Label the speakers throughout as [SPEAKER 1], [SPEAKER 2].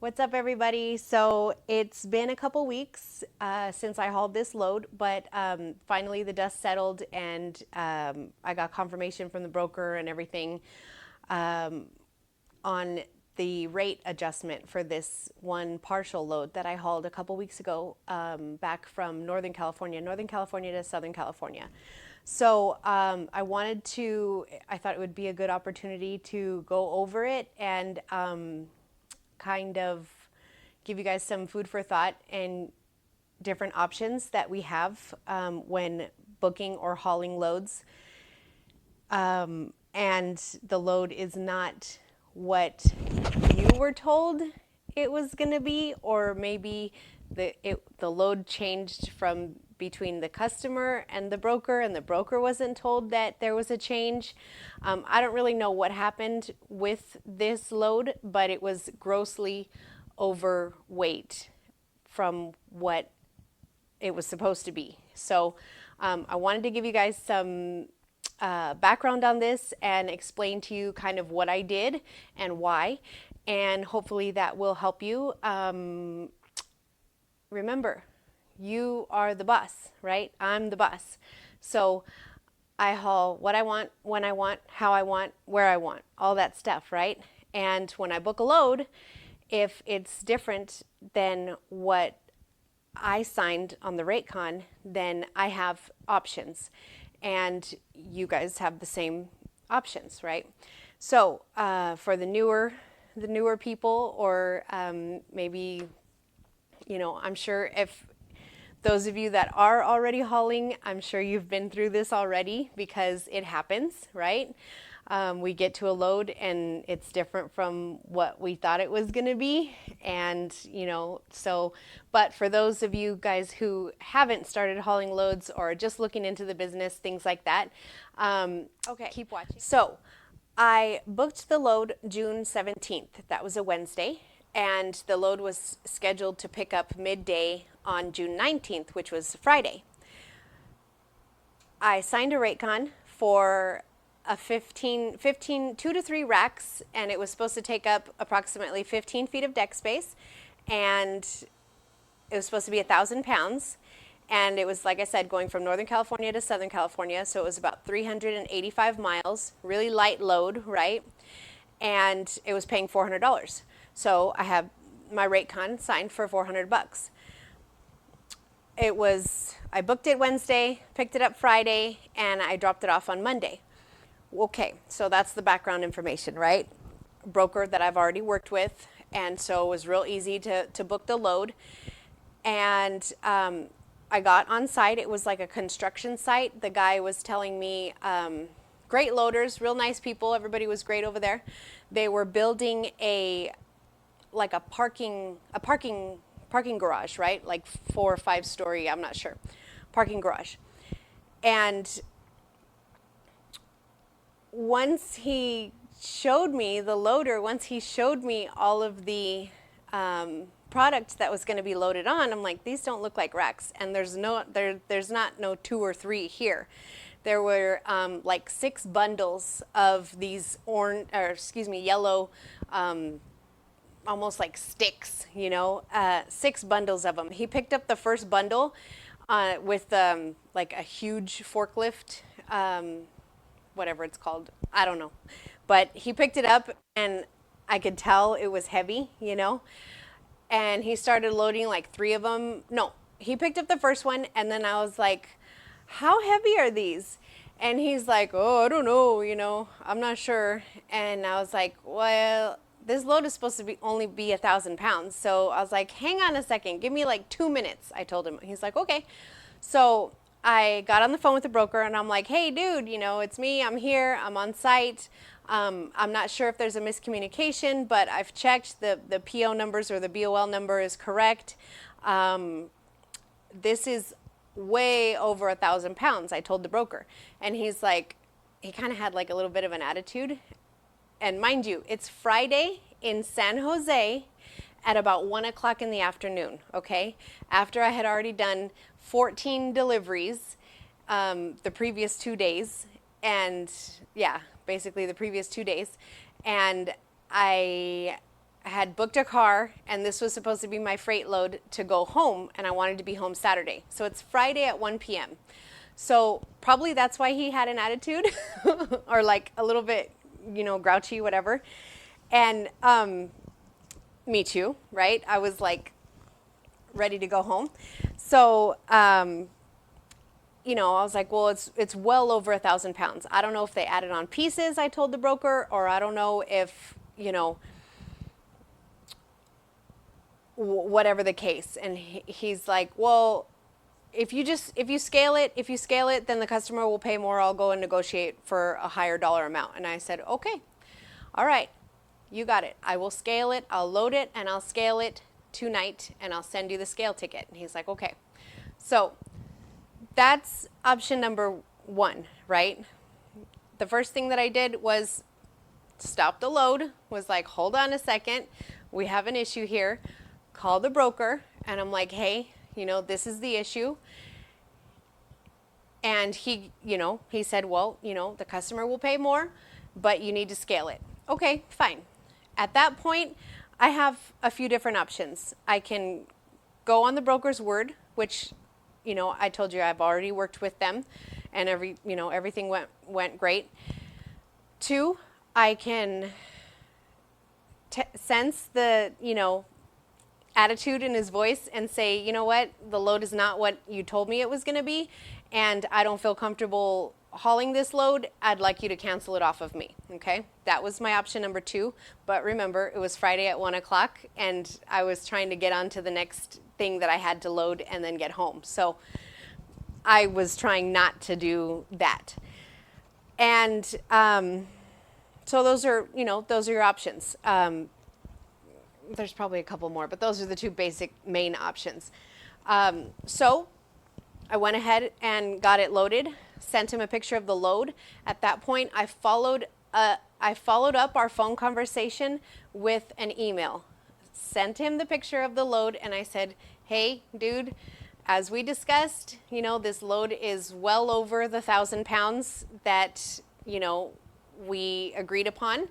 [SPEAKER 1] What's up, everybody? So it's been a couple weeks since I hauled this load, but finally the dust settled and I got confirmation from the broker and everything on the rate adjustment for this one partial load that I hauled a couple weeks ago back from Northern California to Southern California. So I thought it would be a good opportunity to go over it and kind of give you guys some food for thought and different options that we have when booking or hauling loads. And the load is not what you were told it was going to be, or maybe the load changed from between the customer and the broker wasn't told that there was a change. I don't really know what happened with this load, but it was grossly overweight from what it was supposed to be. So I wanted to give you guys some background on this and explain to you kind of what I did and why, and hopefully that will help you. Remember, you are the boss, right? I'm the boss. So I haul what I want, when I want, how I want, where I want, all that stuff, right? And when I book a load, if it's different than what I signed on the rate con, then I have options, and you guys have the same options, right? So for the newer people, or maybe, I'm sure if those of you that are already hauling, I'm sure you've been through this already because it happens, right? We get to a load and it's different from what we thought it was going to be. And, but for those of you guys who haven't started hauling loads or just looking into the business, things like that, okay, keep watching. So I booked the load June 17th. That was a Wednesday. And the load was scheduled to pick up midday on June 19th, which was Friday. I signed a rate con for a 2 to 3 racks, and it was supposed to take up approximately 15 feet of deck space, and it was supposed to be 1,000 pounds. And it was, like I said, going from Northern California to Southern California, so it was about 385 miles, really light load, right? And it was paying $400. So I have my rate con signed for $400. I booked it Wednesday, picked it up Friday, and I dropped it off on Monday. Okay, so that's the background information, right? Broker that I've already worked with, and so it was real easy to book the load. And I got on site. It was like a construction site. The guy was telling me, great loaders, real nice people. Everybody was great over there. They were building a parking garage, right? Like 4 or 5 story, I'm not sure, parking garage. And once he showed me the loader, once he showed me all of the product that was going to be loaded on, I'm like, these don't look like racks, and there's not no 2 or 3 here. There were like 6 bundles of these yellow, almost like sticks, 6 bundles of them. He picked up the first bundle with like a huge forklift, whatever it's called, I don't know. But he picked it up and I could tell it was heavy, and he started loading like 3 of them. No, he picked up the first one, and then I was like, how heavy are these? And he's like, oh, I don't know, I'm not sure. And I was like, well, this load is supposed to only be 1,000 pounds. So I was like, hang on a second, give me like 2 minutes, I told him. He's like, okay. So I got on the phone with the broker and I'm like, hey dude, it's me, I'm here, I'm on site. I'm not sure if there's a miscommunication, but I've checked the PO numbers, or the BOL number is correct. This is way over 1,000 pounds, I told the broker. And he's like, he kind of had like a little bit of an attitude. And mind you, it's Friday in San Jose at about 1 o'clock in the afternoon, okay? After I had already done 14 deliveries the previous 2 days. And yeah, basically the previous 2 days. And I had booked a car, and this was supposed to be my freight load to go home, and I wanted to be home Saturday. So it's Friday at 1 p.m. So probably that's why he had an attitude or like a little bit, grouchy, whatever. And me too, right? I was like ready to go home. So, I was like, well, it's well over 1,000 pounds. I don't know if they added on pieces, I told the broker, or I don't know if, whatever the case. And he's like, well, if you scale it, then the customer will pay more. I'll go and negotiate for a higher dollar amount. And I said, okay, all right, you got it. I will scale it, I'll load it, and I'll scale it tonight, and I'll send you the scale ticket. And he's like, okay. So that's option number one, right? The first thing that I did was stop the load, was like, hold on a second, we have an issue here. Call the broker, and I'm like, hey, this is the issue. And he said, well, the customer will pay more, but you need to scale it. Okay, fine. At that point, I have a few different options. I can go on the broker's word, which, I told you I've already worked with them, and everything went great. Two, I can sense the, attitude in his voice and say, you know what, the load is not what you told me it was going to be, and I don't feel comfortable hauling this load. I'd like you to cancel it off of me. Okay, that was my option number two. But remember, it was Friday at 1 o'clock, and I was trying to get on to the next thing that I had to load and then get home. So I was trying not to do that. And so those are your options. There's probably a couple more, but those are the two basic main options. So I went ahead and got it loaded, sent him a picture of the load. At that point, I followed up our phone conversation with an email. Sent him the picture of the load, and I said, hey, dude, as we discussed, this load is well over the 1,000 pounds that, we agreed upon.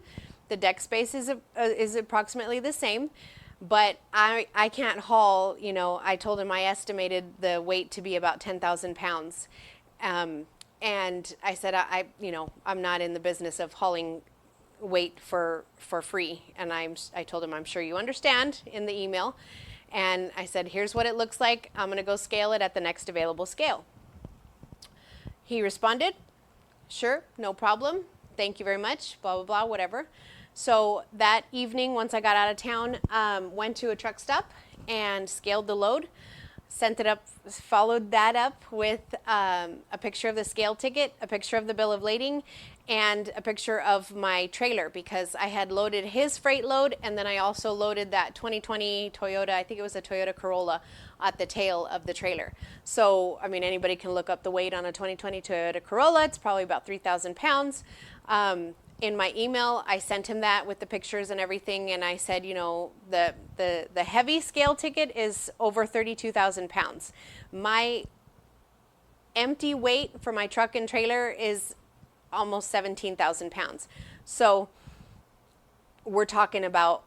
[SPEAKER 1] The deck space is approximately the same, but I can't haul, I told him I estimated the weight to be about 10,000 pounds. And I said, I'm not in the business of hauling weight for free. And I told him, I'm sure you understand, in the email. And I said, here's what it looks like. I'm going to go scale it at the next available scale. He responded, sure, no problem. Thank you very much, blah, blah, blah, whatever. So that evening, once I got out of town, went to a truck stop and scaled the load, sent it up, followed that up with a picture of the scale ticket, a picture of the bill of lading, and a picture of my trailer, because I had loaded his freight load, and then I also loaded that 2020 Toyota, I think it was a Toyota Corolla, at the tail of the trailer. So, anybody can look up the weight on a 2020 Toyota Corolla. It's probably about 3,000 pounds. In my email, I sent him that with the pictures and everything, and I said, the heavy scale ticket is over 32,000 pounds. My empty weight for my truck and trailer is almost 17,000 pounds. So we're talking about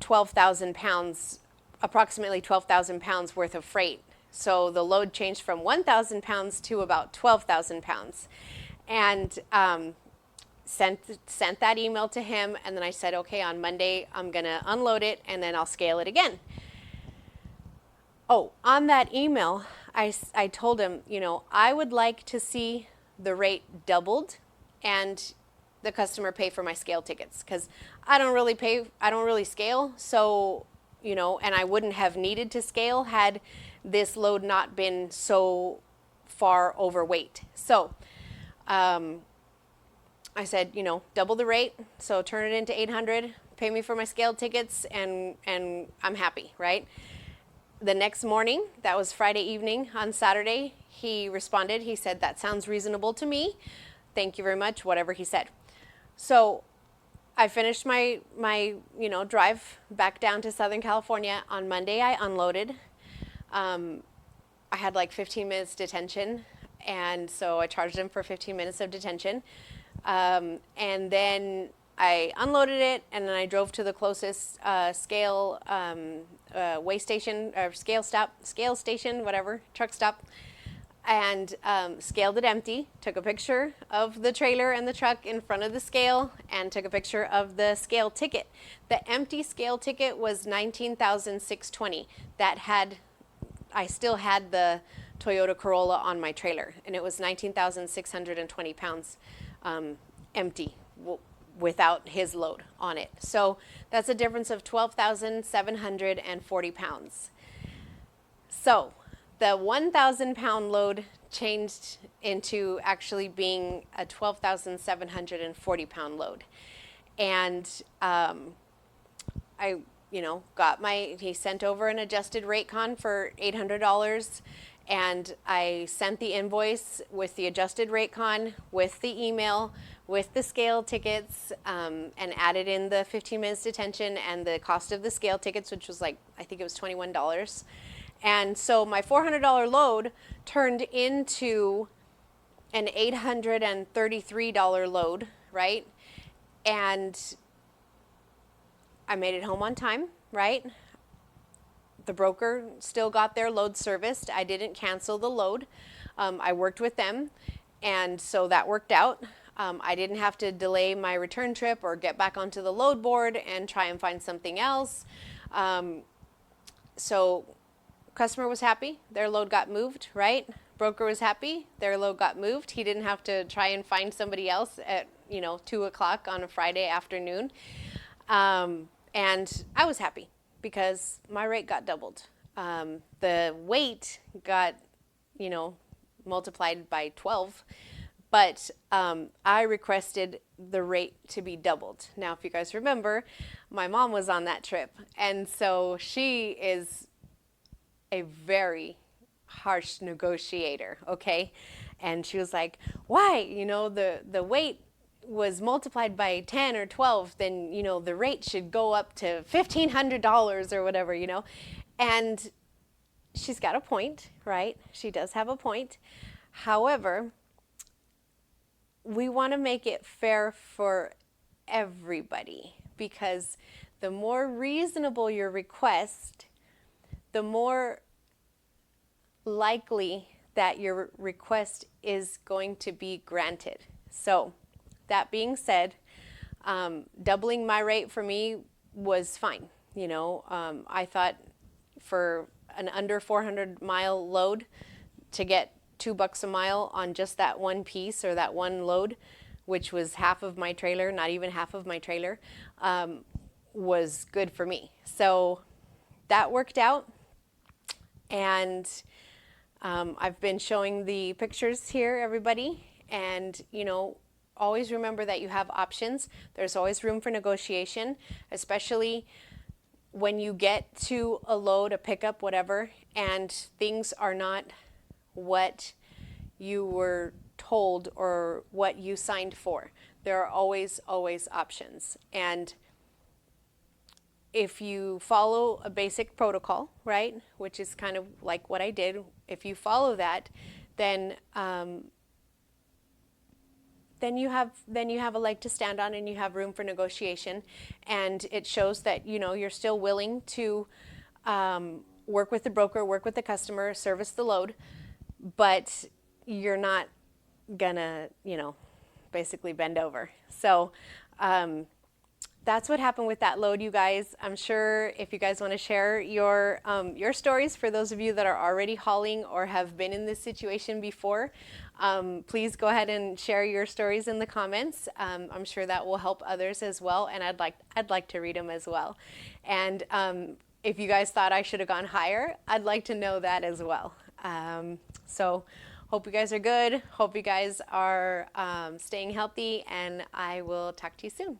[SPEAKER 1] 12,000 pounds, approximately 12,000 pounds worth of freight. So the load changed from 1,000 pounds to about 12,000 pounds. And sent that email to him, and then I said, okay, on Monday I'm gonna unload it, and then I'll scale it again. Oh, on that email, I told him, I would like to see the rate doubled and the customer pay for my scale tickets, because I don't really scale, so, and I wouldn't have needed to scale had this load not been so far overweight. So, I said, double the rate, so turn it into 800, pay me for my scale tickets, and I'm happy, right? The next morning, that was Friday evening, on Saturday, he responded. He said, that sounds reasonable to me. Thank you very much, whatever he said. So I finished my drive back down to Southern California. On Monday, I unloaded. I had like 15 minutes detention, and so I charged him for 15 minutes of detention. And then I unloaded it, and then I drove to the closest scale weigh station or scale station, whatever, truck stop, and scaled it empty. Took a picture of the trailer and the truck in front of the scale, and took a picture of the scale ticket. The empty scale ticket was 19,620. I still had the Toyota Corolla on my trailer, and it was 19,620 pounds empty without his load on it. So that's a difference of 12,740 pounds. So the 1,000 pound load changed into actually being a 12,740 pound load. And he sent over an adjusted rate con for $800, and I sent the invoice with the adjusted rate con, with the email, with the scale tickets, and added in the 15 minutes detention and the cost of the scale tickets, which was I think it was $21. And so my $400 load turned into an $833 load, right? And I made it home on time, right? The broker still got their load serviced. I didn't cancel the load. I worked with them, and so that worked out. I didn't have to delay my return trip or get back onto the load board and try and find something else. So customer was happy. Their load got moved, right? Broker was happy. Their load got moved. He didn't have to try and find somebody else at 2 o'clock on a Friday afternoon. And I was happy because my rate got doubled. The weight got, multiplied by 12, but I requested the rate to be doubled. Now, if you guys remember, my mom was on that trip, and so she is a very harsh negotiator, okay? And she was like, why? The weight was multiplied by 10 or 12, then, the rate should go up to $1,500 or whatever, And she's got a point, right? She does have a point. However, we want to make it fair for everybody, because the more reasonable your request, the more likely that your request is going to be granted. So that being said, doubling my rate for me was fine. I thought for an under 400 mile load to get $2 a mile on just that one piece or that one load, which was half of my trailer, not even half of my trailer, was good for me. So that worked out. And I've been showing the pictures here, everybody. And, always remember that you have options. There's always room for negotiation, especially when you get to a load, a pickup, whatever, and things are not what you were told or what you signed for. There are always options. And if you follow a basic protocol, right, which is kind of like what I did, if you follow that, then you have a leg to stand on, and you have room for negotiation, and it shows that you're still willing to work with the broker, work with the customer, service the load, but you're not gonna basically bend over. So that's what happened with that load, you guys. I'm sure if you guys want to share your stories, for those of you that are already hauling or have been in this situation before, please go ahead and share your stories in the comments. I'm sure that will help others as well, and I'd like to read them as well. And if you guys thought I should have gone higher, I'd like to know that as well. So hope you guys are good. Hope you guys are staying healthy, and I will talk to you soon.